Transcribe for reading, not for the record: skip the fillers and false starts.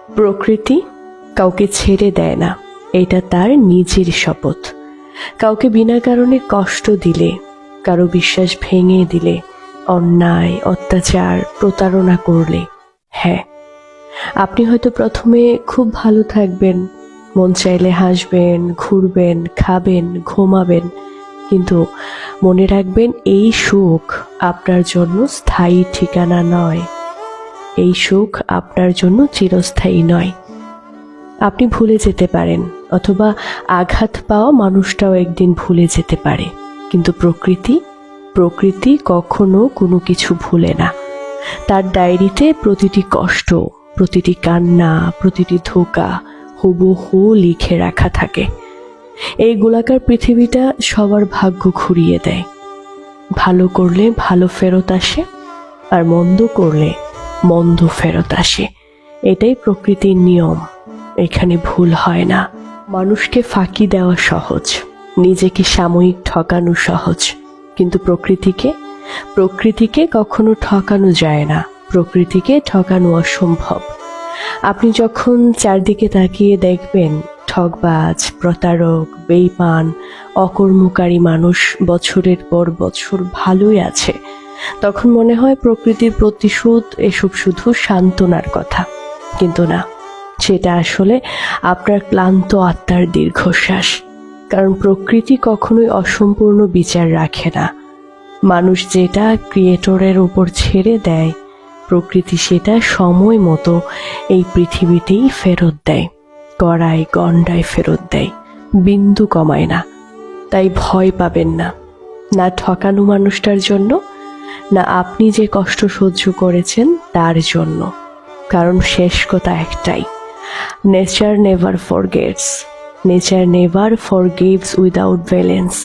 প্রকৃতি কাউকে ছেড়ে দেয় না, এটা তার নিজের শপথ। কাউকে বিনা কারণে কষ্ট দিলে, কারো বিশ্বাস ভেঙে দিলে, অন্যায়, অত্যাচার, প্রতারণা করলে, হ্যাঁ, আপনি হয়তো প্রথমে খুব ভালো থাকবেন, মন চাইলে হাসবেন, ঘুরবেন, খাবেন, ঘুমাবেন, কিন্তু মনে রাখবেন এই সুখ আপনার জন্য স্থায়ী ঠিকানা নয়। এই সুখ আপনার জন্য চিরস্থায়ী নয়। আপনি ভুলে যেতে পারেন, অথবা আঘাত পাওয়া মানুষটাও একদিন ভুলে যেতে পারে, কিন্তু প্রকৃতি কখনো কোনো কিছু ভুলে না। তার ডায়েরিতে প্রতিটি কষ্ট, প্রতিটি কান্না, প্রতিটি ধোঁকা হুবহু লিখে রাখা থাকে। এই গোলাকার পৃথিবীটা সবার ভাগ্য ঘুরিয়ে দেয়। ভালো করলে ভালো ফেরত আসে, আর মন্দ করলে মন্দ ফেরত আসে। এটাই প্রকৃতির নিয়ম, এখানে ভুল হয় না। মানুষকে ফাঁকি দেওয়া সহজ, নিজেকে সাময়িক ঠকানো সহজ, কিন্তু প্রকৃতিকে কখনো ঠকানো যায় না। প্রকৃতিকে ঠকানো অসম্ভব। আপনি যখন চারদিকে তাকিয়ে দেখবেন ঠকবাজ, প্রতারক, বেঈমান, অকর্মকারী মানুষ বছরের পর বছর ভালোই আছে, তখন মনে হয় প্রকৃতির প্রতিশোধ এসব শুধু সান্ত্বনার কথা। কিন্তু না, সেটা আসলে আপনার ক্লান্ত আত্মার দীর্ঘশ্বাস। কারণ প্রকৃতি কখনোই অসম্পূর্ণ বিচার রাখে না। মানুষ যেটা ক্রিয়েটরের উপর ছেড়ে দেয়, প্রকৃতি সেটা সময় মতো এই পৃথিবীতেই ফেরত দেয়, গড়ায় গণ্ডায় ফেরত দেয়, বিন্দু কমায় না। তাই ভয় পাবেন না, না ঠকানো মানুষটার জন্য, না আপনি যে কষ্ট সহ্য করেছেন তার জন্য। কারণ শেষ কথা একটাই, nature never forgets, nature never forgives without valence.